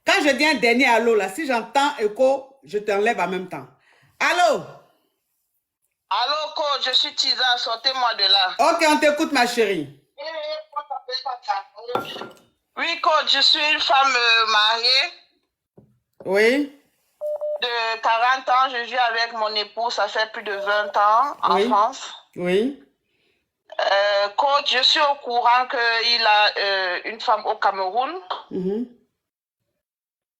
Quand je dis un dernier allô, là, si j'entends écho, je t'enlève en même temps. Allô? Allô, coach, je suis Tisa, sortez-moi de là. Ok, on t'écoute, ma chérie. Oui, coach, je suis une femme mariée Oui, de 40 ans. Je vis avec mon époux, ça fait plus de 20 ans en oui, France. oui. Coach, je suis au courant qu'il a une femme au Cameroun. Mhm,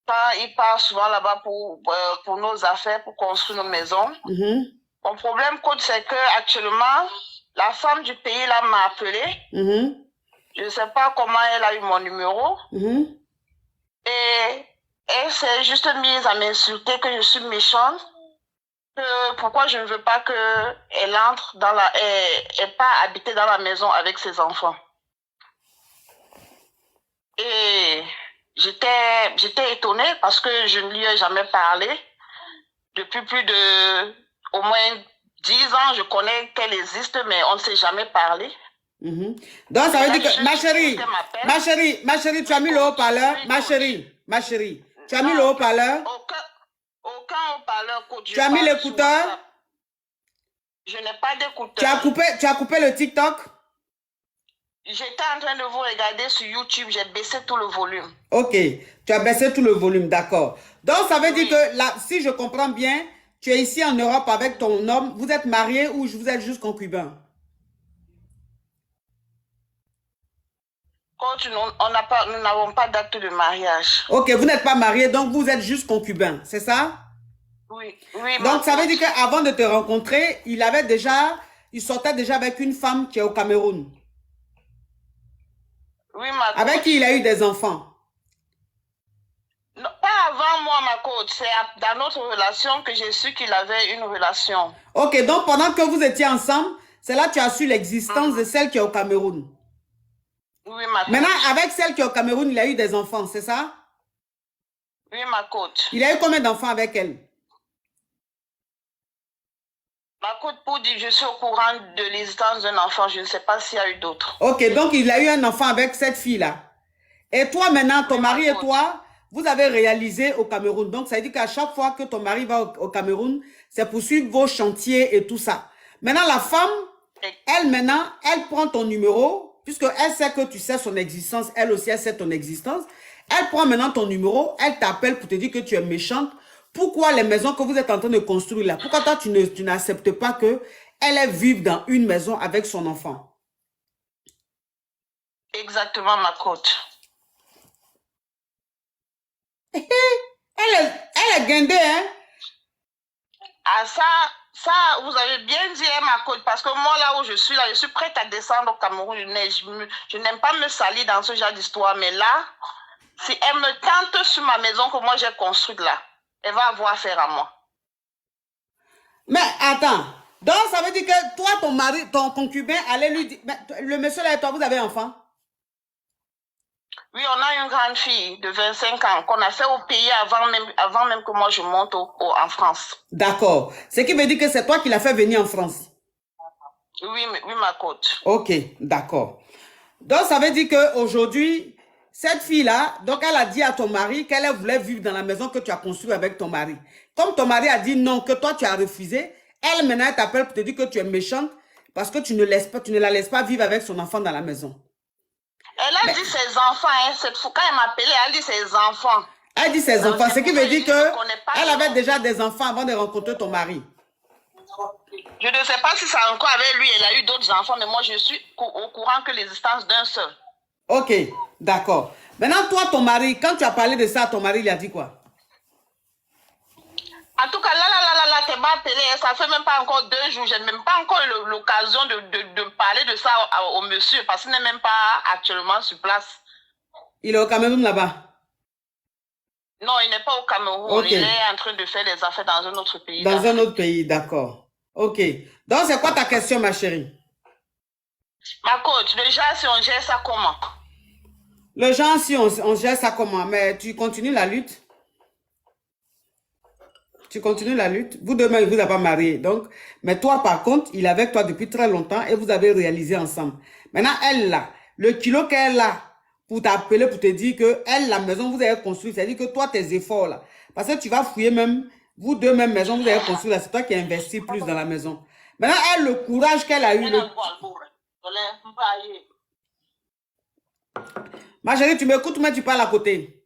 Quand il part souvent là-bas pour nos affaires, pour construire nos maisons. mhm, Mon problème, coach, c'est que actuellement, la femme du pays là m'a appelé. mhm, Je ne sais pas comment elle a eu mon numéro. mhm. Et elle s'est juste mise à m'insulter que je suis méchante. Que pourquoi je ne veux pas qu'elle entre dans et pas habiter dans la maison avec ses enfants. Et j'étais étonnée parce que je ne lui ai jamais parlé. Depuis plus de au moins 10 ans, je connais qu'elle existe, mais on ne s'est jamais parlé. Mhm. Donc, ça veut dire que, ma chérie, tu as mis le haut-parleur, ma chérie, tu as mis le haut-parleur, Aucun haut-parleur, coach. tu as mis l'écouteur, Je n'ai pas d'écouteur. tu as coupé le TikTok. J'étais en train de vous regarder sur YouTube, j'ai baissé tout le volume. Ok, tu as baissé tout le volume, d'accord. Donc, ça veut dire que, là, si je comprends bien, tu es ici en Europe avec ton homme, vous êtes marié ou vous êtes juste concubin? Coach, nous n'avons pas d'acte de mariage. Ok, vous n'êtes pas marié, donc vous êtes juste concubin, c'est ça? Oui, oui. Donc, ça veut dire qu'avant de te rencontrer, il sortait déjà avec une femme qui est au Cameroun. Oui, ma coach. Avec qui il a eu des enfants. Non, pas avant moi, ma coach. C'est dans notre relation que j'ai su qu'il avait une relation. Ok, donc pendant que vous étiez ensemble, c'est là que tu as su l'existence de celle qui est au Cameroun. Oui, ma coach. Maintenant, avec celle qui est au Cameroun, il a eu des enfants, c'est ça? Oui, ma coach. Il a eu combien d'enfants avec elle? Ma coach, pour dire je suis au courant de l'existence d'un enfant, je ne sais pas s'il y a eu d'autres. Ok, donc il a eu un enfant avec cette fille-là. Et toi maintenant, ton mari et toi, vous avez réalisé au Cameroun. Donc ça veut dire qu'à chaque fois que ton mari va au Cameroun, c'est pour suivre vos chantiers et tout ça. Maintenant, la femme, elle prend ton numéro, puisque elle sait que tu sais son existence, elle aussi, elle sait ton existence. Elle prend maintenant ton numéro, elle t'appelle pour te dire que tu es méchante. Pourquoi les maisons que vous êtes en train de construire là, pourquoi toi, tu n'acceptes pas que elle vive dans une maison avec son enfant? Exactement, ma coach. Elle est guindée, hein? Ah, ça, vous avez bien dit, hein, ma coach, parce que moi, là où je suis prête à descendre au Cameroun. Je n'aime pas me salir dans ce genre d'histoire, mais là, si elle me tente sur ma maison que moi j'ai construite là, elle va avoir affaire à moi. Mais attends, donc ça veut dire que toi, ton mari, ton concubin, allait lui dire, le monsieur là et toi, vous avez un enfant? Oui, on a une grande fille de 25 ans qu'on a fait au pays avant même que moi je monte en France. D'accord. Ce qui veut dire que c'est toi qui l'as fait venir en France? Oui, ma coach. Ok, d'accord. Donc ça veut dire qu'aujourd'hui, cette fille-là, donc elle a dit à ton mari qu'elle voulait vivre dans la maison que tu as construite avec ton mari. Comme ton mari a dit non, que toi tu as refusé, elle maintenant elle t'appelle pour te dire que tu es méchante parce que tu ne la laisses pas vivre avec son enfant dans la maison. Elle a dit ses enfants, hein, cette fois, quand elle m'appelait, elle dit ses enfants. Elle dit ses enfants, ce qui veut dire qu'elle avait déjà des enfants avant de rencontrer ton mari. Je ne sais pas si c'est encore avec lui, elle a eu d'autres enfants, mais moi je suis au courant que l'existence d'un seul. Ok, d'accord. Maintenant, toi, ton mari, quand tu as parlé de ça, ton mari, il a dit quoi? En tout cas, là, t'es pas appelé, ça fait même pas encore 2 jours, j'ai même pas encore eu l'occasion de parler de ça au monsieur, parce qu'il n'est même pas actuellement sur place. Il est au Cameroun là-bas? Non, il n'est pas au Cameroun, okay. Il est en train de faire des affaires dans un autre pays. Dans un autre pays, d'accord. Ok. Donc, c'est quoi ta question, ma chérie? Ma coach, le genre, si on gère ça comment? Le genre, si on gère ça comment? Mais tu continues la lutte? Tu continues la lutte? Vous deux, il ne vous a pas marié. Donc, mais toi, par contre, il est avec toi depuis très longtemps et vous avez réalisé ensemble. Maintenant, elle, là, le kilo qu'elle a, pour t'appeler, pour te dire que elle, la maison, vous avez construit. C'est-à-dire que toi, tes efforts là. Parce que tu vas fouiller même, vous deux mêmes maisons, vous avez construit là. C'est toi qui as investi plus dans la maison. Maintenant, elle, le courage qu'elle a eu. Ma chérie, tu m'écoutes, mais tu parles à côté.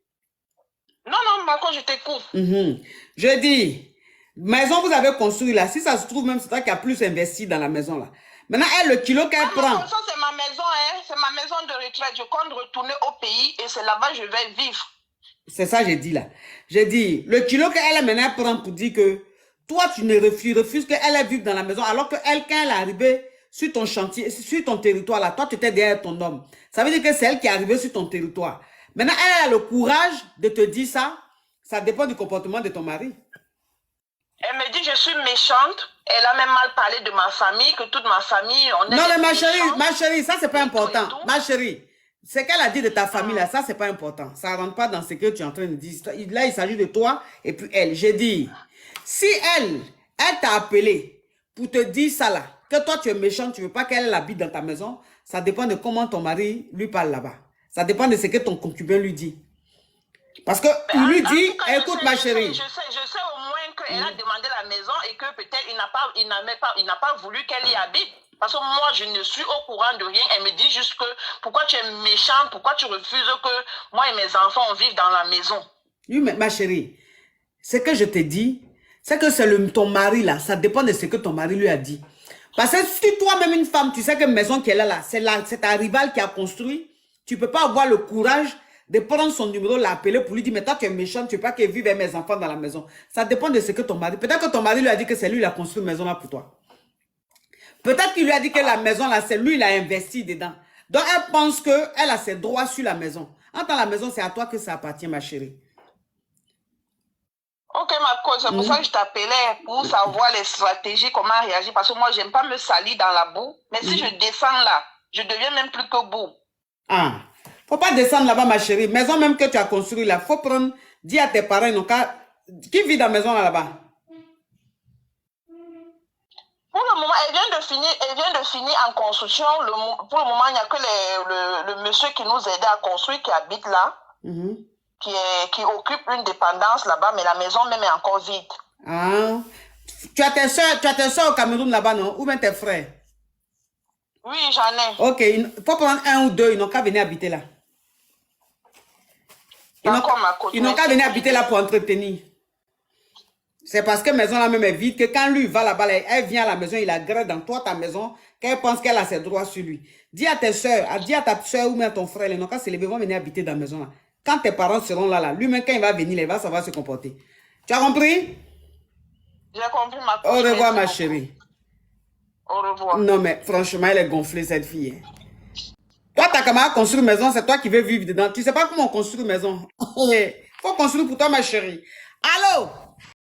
Non, non, Marco, je t'écoute. Je dis, maison, vous avez construit là. Si ça se trouve, même c'est toi qui as plus investi dans la maison là. Maintenant, elle, le kilo qu'elle prend. Ça, c'est ma maison, hein. C'est ma maison de retraite. Je compte retourner au pays et c'est là-bas que je vais vivre. C'est ça que j'ai dit là. J'ai dit, le kilo qu'elle maintenant prend pour dire que toi, tu ne refuses qu'elle vive dans la maison, alors qu'elle, quand elle est arrivée sur ton chantier, sur ton territoire là, toi, tu étais derrière ton homme. Ça veut dire que c'est elle qui est arrivée sur ton territoire. Maintenant, elle a le courage de te dire ça. Ça dépend du comportement de ton mari. Elle me dit je suis méchante. Elle a même mal parlé de ma famille, que toute ma famille, on est non, mais ma chérie, ça, c'est pas important. Ma chérie, ce qu'elle a dit de ta famille, là, ça, c'est pas important. Ça rentre pas dans ce que tu es en train de dire. Là, il s'agit de toi et puis elle. J'ai dit, si elle t'a appelé pour te dire ça, là, que toi, tu es méchant, tu veux pas qu'elle habite dans ta maison, ça dépend de comment ton mari lui parle là-bas. Ça dépend de ce que ton concubin lui dit. Parce que il lui dit, écoute, ma chérie. Je sais au moins qu'elle a demandé la maison et que peut-être il n'a pas voulu qu'elle y habite. Parce que moi, je ne suis au courant de rien. Elle me dit juste que pourquoi tu es méchante, pourquoi tu refuses que moi et mes enfants on vive dans la maison. Oui, mais ma chérie, ce que je te dis, c'est que c'est ton mari là. Ça dépend de ce que ton mari lui a dit. Parce que si toi-même une femme, tu sais que maison qu'elle a là, c'est ta rivale qui a construit, tu ne peux pas avoir le courage de prendre son numéro, l'appeler pour lui dire, mais toi tu es méchant, tu ne veux pas qu'elle vive avec mes enfants dans la maison. Ça dépend de ce que ton mari... Peut-être que ton mari lui a dit que c'est lui qui a construit une maison là pour toi. Peut-être qu'il lui a dit que la maison là, c'est lui qui a investi dedans. Donc elle pense qu'elle a ses droits sur la maison. En tant que la maison, c'est à toi que ça appartient, ma chérie. Ok, ma cause, c'est pour ça que je t'appelais pour savoir les stratégies, comment réagir. Parce que moi, j'aime pas me salir dans la boue. Mais si je descends là, je deviens même plus que boue. Ah, faut pas descendre là-bas, ma chérie. Maison même que tu as construit là, faut prendre, dis à tes parents, qui vit dans la maison là-bas? Pour le moment, elle vient de finir en construction. Pour le moment, il n'y a que le monsieur qui nous aidait à construire, qui habite là, qui occupe une dépendance là-bas, mais la maison même est encore vide. Ah, tu as tes soeurs au Cameroun là-bas, non? Ou bien tes frères? Oui, j'en ai. Ok, il faut prendre un ou deux, ils n'ont qu'à venir habiter là. Ils n'ont qu'à venir habiter là pour entretenir. C'est parce que la maison là même est vide que quand lui va là-bas, elle vient à la maison, il agresse dans toi ta maison, qu'elle pense qu'elle a ses droits sur lui. Dis à tes soeurs, dis à ta soeur ou même à ton frère, ils n'ont qu'à se lever, vont venir habiter dans la maison là. Quand tes parents seront là, lui-même quand il va venir, il va savoir se comporter. Tu as compris? J'ai compris, ma Au revoir, ma chérie. Au revoir. Non, mais franchement, elle est gonflée, cette fille. Toi, ta camarade construire une maison, c'est toi qui veux vivre dedans. Tu ne sais pas comment on construit une maison. Il faut construire pour toi, ma chérie. Allô?